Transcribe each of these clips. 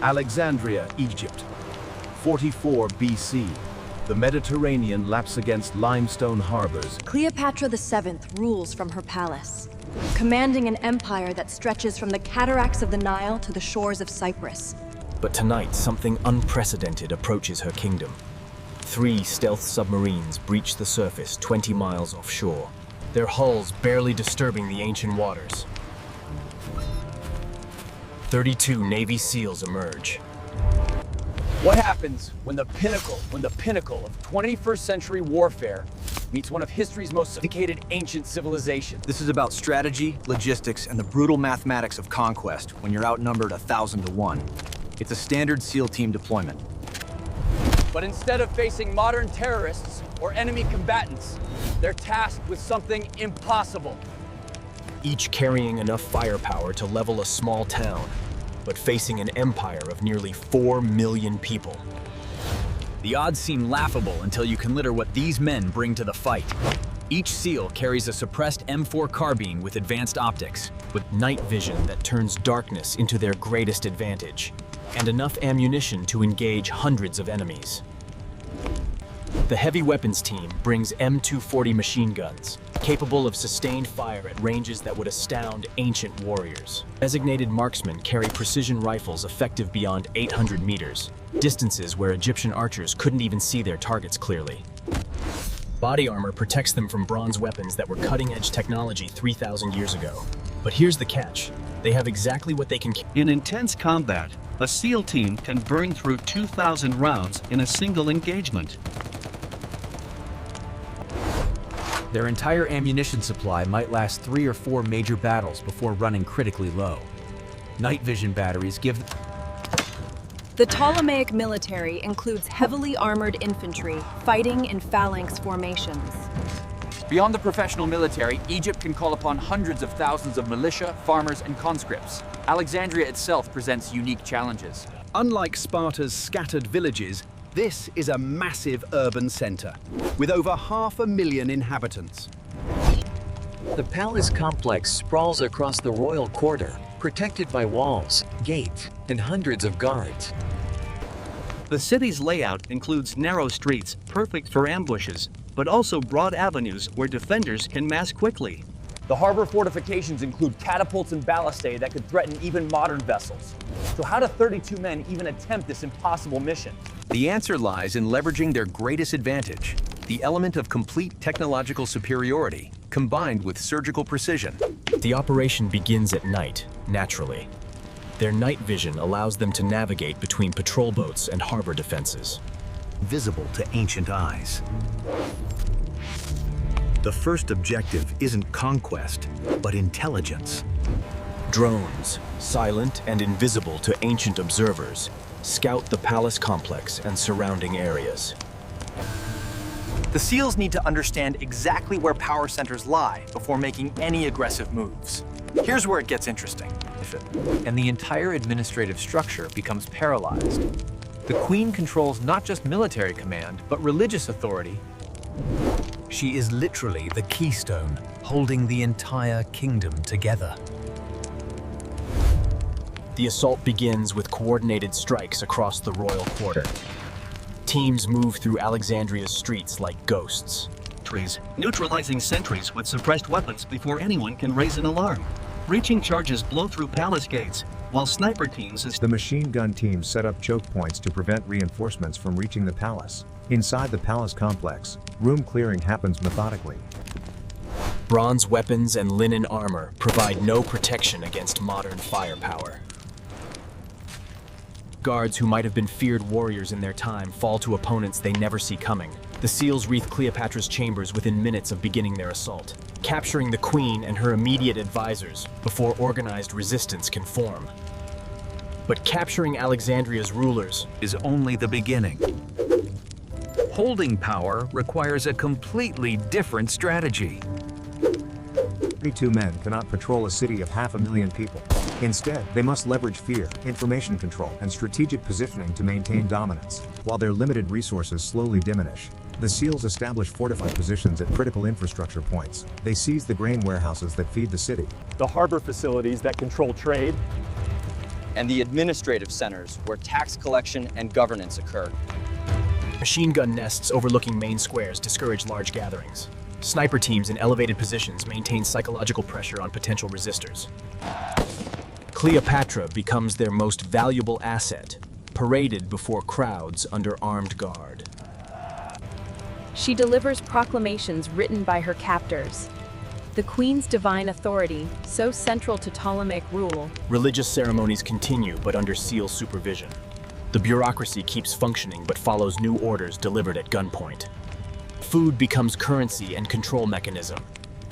Alexandria, Egypt. 44 BC. The Mediterranean laps against limestone harbors. Cleopatra VII rules from her palace, commanding an empire that stretches from the cataracts of the Nile to the shores of Cyprus. But tonight, something unprecedented approaches her kingdom. 3 stealth submarines breach the surface 20 miles offshore, their hulls barely disturbing the ancient waters. 32 Navy SEALs emerge. What happens when the pinnacle of 21st century warfare meets one of history's most sophisticated ancient civilizations? This is about strategy, logistics, and the brutal mathematics of conquest when you're outnumbered 1,000 to 1. It's a standard SEAL team deployment. But instead of facing modern terrorists or enemy combatants, they're tasked with something impossible. Each carrying enough firepower to level a small town, but facing an empire of nearly 4 million people. The odds seem laughable until you consider what these men bring to the fight. Each SEAL carries a suppressed M4 carbine with advanced optics, with night vision that turns darkness into their greatest advantage, and enough ammunition to engage hundreds of enemies. The heavy weapons team brings M240 machine guns, capable of sustained fire at ranges that would astound ancient warriors. Designated marksmen carry precision rifles effective beyond 800 meters, distances where Egyptian archers couldn't even see their targets clearly. Body armor protects them from bronze weapons that were cutting-edge technology 3,000 years ago. But here's the catch. They have exactly what they can carry. In intense combat, a SEAL team can burn through 2,000 rounds in a single engagement. Their entire ammunition supply might last 3 or 4 major battles before running critically low. Night vision batteries give... The Ptolemaic military includes heavily armored infantry fighting in phalanx formations. Beyond the professional military, Egypt can call upon hundreds of thousands of militia, farmers, and conscripts. Alexandria itself presents unique challenges. Unlike Sparta's scattered villages, this is a massive urban center, with over 500,000 inhabitants. The palace complex sprawls across the royal quarter, protected by walls, gates, and hundreds of guards. The city's layout includes narrow streets, perfect for ambushes, but also broad avenues where defenders can mass quickly. The harbor fortifications include catapults and ballistae that could threaten even modern vessels. So how do 32 men even attempt this impossible mission? The answer lies in leveraging their greatest advantage, the element of complete technological superiority, combined with surgical precision. The operation begins at night, naturally. Their night vision allows them to navigate between patrol boats and harbor defenses. Visible to ancient eyes. The first objective isn't conquest, but intelligence. Drones, silent and invisible to ancient observers, scout the palace complex and surrounding areas. The SEALs need to understand exactly where power centers lie before making any aggressive moves. Here's where it gets interesting. And the entire administrative structure becomes paralyzed. The Queen controls not just military command, but religious authority. She is literally the keystone, holding the entire kingdom together. The assault begins with coordinated strikes across the royal quarter. Teams move through Alexandria's streets like ghosts. Neutralizing sentries with suppressed weapons before anyone can raise an alarm. Breaching charges blow through palace gates, while sniper teams... The machine gun teams set up choke points to prevent reinforcements from reaching the palace. Inside the palace complex, room clearing happens methodically. Bronze weapons and linen armor provide no protection against modern firepower. Guards who might have been feared warriors in their time fall to opponents they never see coming. The SEALs wreath Cleopatra's chambers within minutes of beginning their assault, capturing the Queen and her immediate advisors before organized resistance can form. But capturing Alexandria's rulers is only the beginning. Holding power requires a completely different strategy. 32 men cannot patrol a city of 500,000 people. Instead, they must leverage fear, information control, and strategic positioning to maintain dominance. While their limited resources slowly diminish, the SEALs establish fortified positions at critical infrastructure points. They seize the grain warehouses that feed the city, the harbor facilities that control trade, and the administrative centers where tax collection and governance occur. Machine gun nests overlooking main squares discourage large gatherings. Sniper teams in elevated positions maintain psychological pressure on potential resistors. Cleopatra becomes their most valuable asset, paraded before crowds under armed guard. She delivers proclamations written by her captors. The queen's divine authority, so central to Ptolemaic rule. Religious ceremonies continue, but under SEAL supervision. The bureaucracy keeps functioning, but follows new orders delivered at gunpoint. Food becomes currency and control mechanism.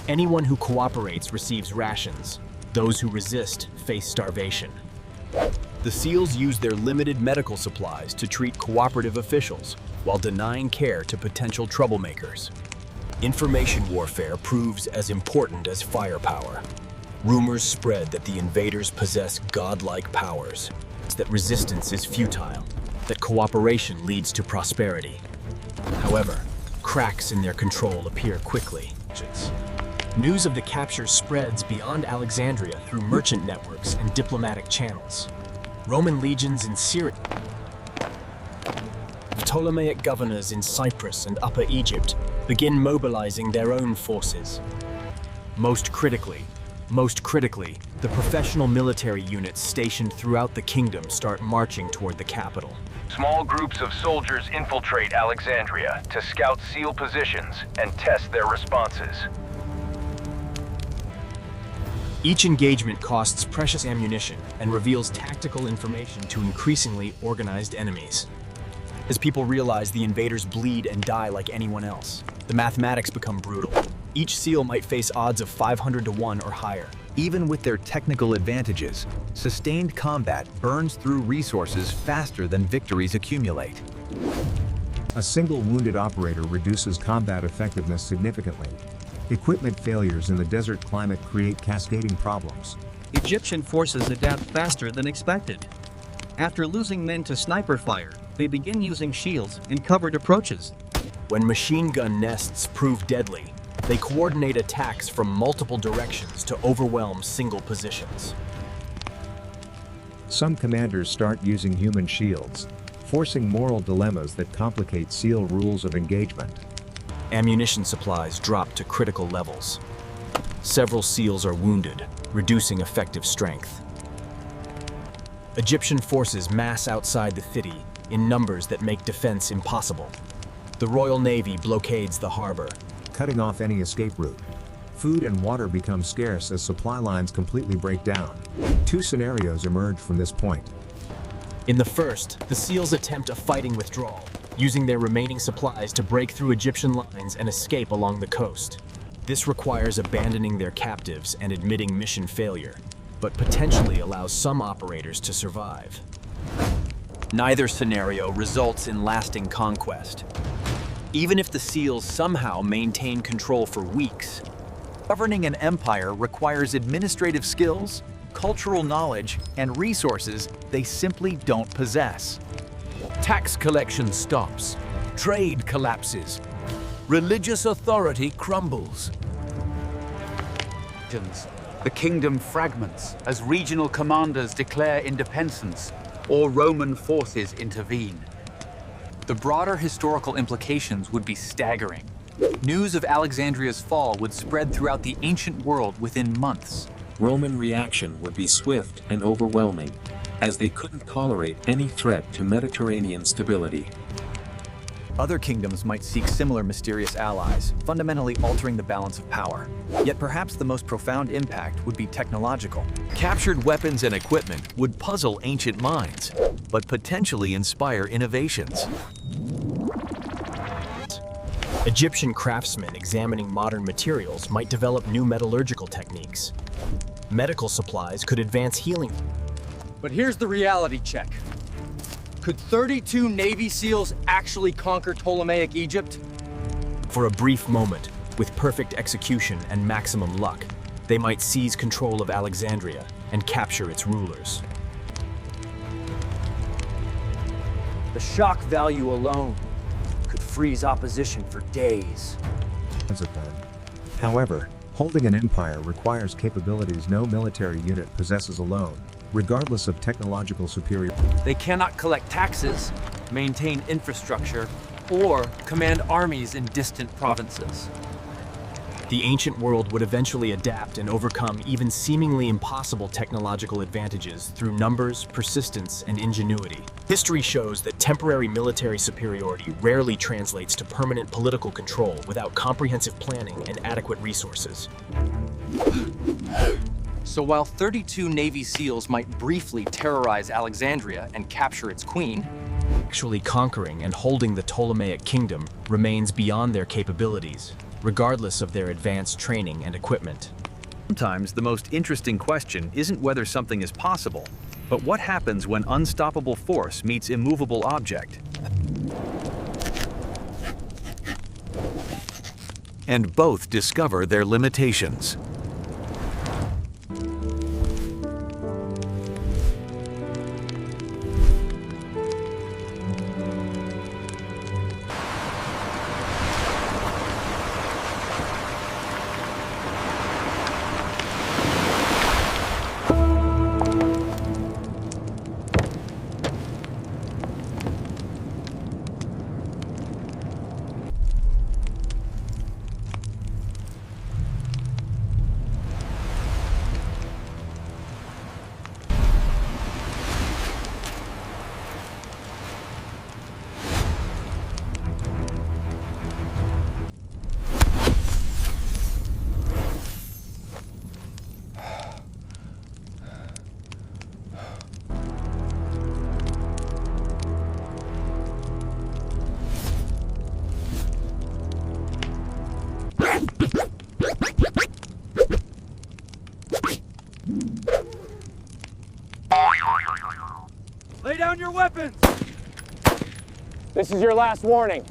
Anyone who cooperates receives rations. Those who resist face starvation. The SEALs use their limited medical supplies to treat cooperative officials while denying care to potential troublemakers. Information warfare proves as important as firepower. Rumors spread that the invaders possess godlike powers, that resistance is futile, that cooperation leads to prosperity. However, cracks in their control appear quickly. News of the capture spreads beyond Alexandria through merchant networks and diplomatic channels. Roman legions in Syria, Ptolemaic governors in Cyprus and Upper Egypt begin mobilizing their own forces. Most critically, the professional military units stationed throughout the kingdom start marching toward the capital. Small groups of soldiers infiltrate Alexandria to scout SEAL positions and test their responses. Each engagement costs precious ammunition and reveals tactical information to increasingly organized enemies. As people realize the invaders bleed and die like anyone else, the mathematics become brutal. Each SEAL might face odds of 500 to 1 or higher. Even with their technical advantages, sustained combat burns through resources faster than victories accumulate. A single wounded operator reduces combat effectiveness significantly. Equipment failures in the desert climate create cascading problems. Egyptian forces adapt faster than expected. After losing men to sniper fire, they begin using shields and covered approaches. When machine gun nests prove deadly, they coordinate attacks from multiple directions to overwhelm single positions. Some commanders start using human shields, forcing moral dilemmas that complicate SEAL rules of engagement. Ammunition supplies drop to critical levels. Several SEALs are wounded, reducing effective strength. Egyptian forces mass outside the city in numbers that make defense impossible. The Royal Navy blockades the harbor, cutting off any escape route. Food and water become scarce as supply lines completely break down. Two scenarios emerge from this point. In the first, the SEALs attempt a fighting withdrawal, using their remaining supplies to break through Egyptian lines and escape along the coast. This requires abandoning their captives and admitting mission failure, but potentially allows some operators to survive. Neither scenario results in lasting conquest. Even if the SEALs somehow maintain control for weeks, governing an empire requires administrative skills, cultural knowledge, and resources they simply don't possess. Tax collection stops, trade collapses, religious authority crumbles. The kingdom fragments as regional commanders declare independence or Roman forces intervene. The broader historical implications would be staggering. News of Alexandria's fall would spread throughout the ancient world within months. Roman reaction would be swift and overwhelming, as they couldn't tolerate any threat to Mediterranean stability. Other kingdoms might seek similar mysterious allies, fundamentally altering the balance of power. Yet perhaps the most profound impact would be technological. Captured weapons and equipment would puzzle ancient minds, but potentially inspire innovations. Egyptian craftsmen examining modern materials might develop new metallurgical techniques. Medical supplies could advance healing. But here's the reality check. Could 32 Navy SEALs actually conquer Ptolemaic Egypt? For a brief moment, with perfect execution and maximum luck, they might seize control of Alexandria and capture its rulers. The shock value alone could freeze opposition for days. However, holding an empire requires capabilities no military unit possesses alone. regardless of technological superiority. They cannot collect taxes, maintain infrastructure, or command armies in distant provinces. The ancient world would eventually adapt and overcome even seemingly impossible technological advantages through numbers, persistence, and ingenuity. History shows that temporary military superiority rarely translates to permanent political control without comprehensive planning and adequate resources. So while 32 Navy SEALs might briefly terrorize Alexandria and capture its queen, actually conquering and holding the Ptolemaic kingdom remains beyond their capabilities, regardless of their advanced training and equipment. Sometimes the most interesting question isn't whether something is possible, but what happens when unstoppable force meets immovable object. And both discover their limitations. lay down your weapons! This is your last warning.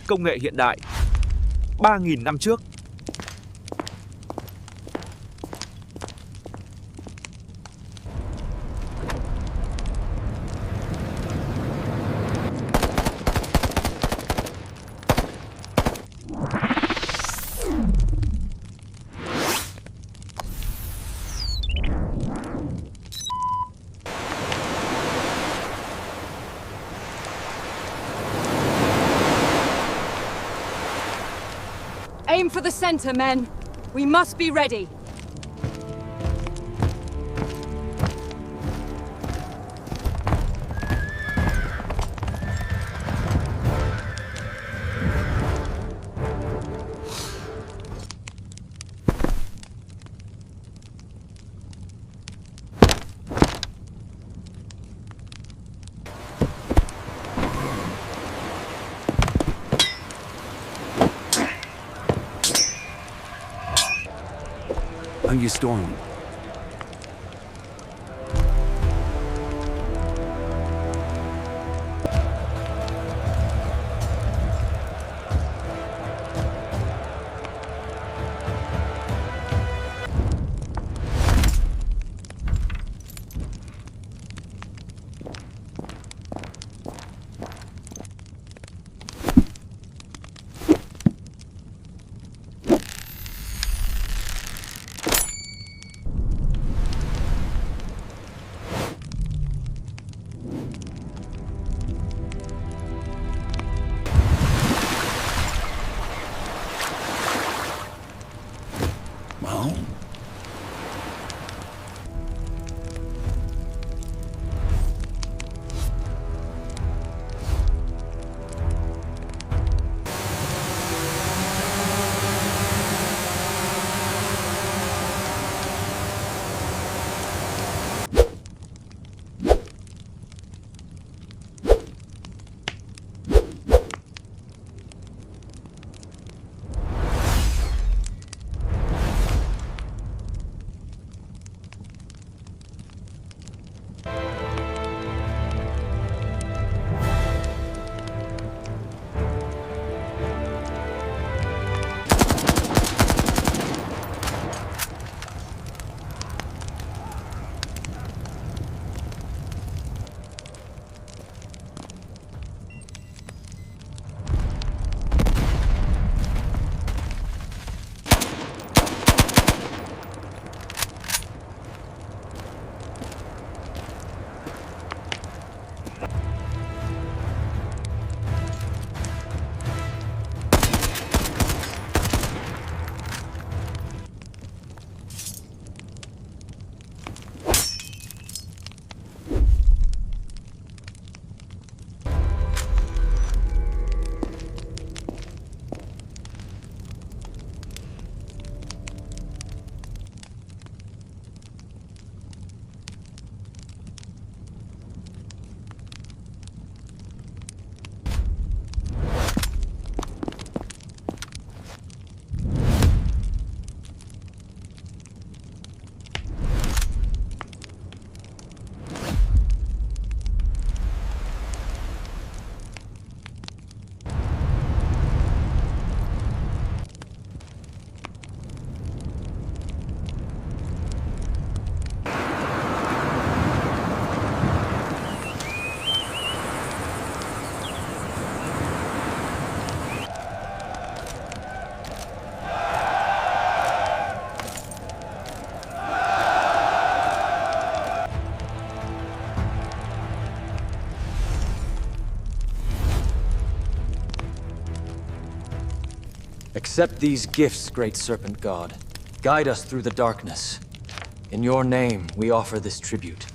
Công nghệ hiện đại 3.000 năm trước. Aim for the center, men. We must be ready. Are you storming? Accept these gifts, great serpent god. Guide us through the darkness. In your name, we offer this tribute.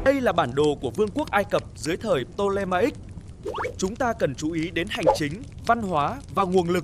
Đây là bản đồ của Vương quốc Ai Cập dưới thời Ptolemaic. Chúng ta cần chú ý đến hành chính, văn hóa và nguồn lực.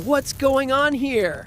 What's going on here?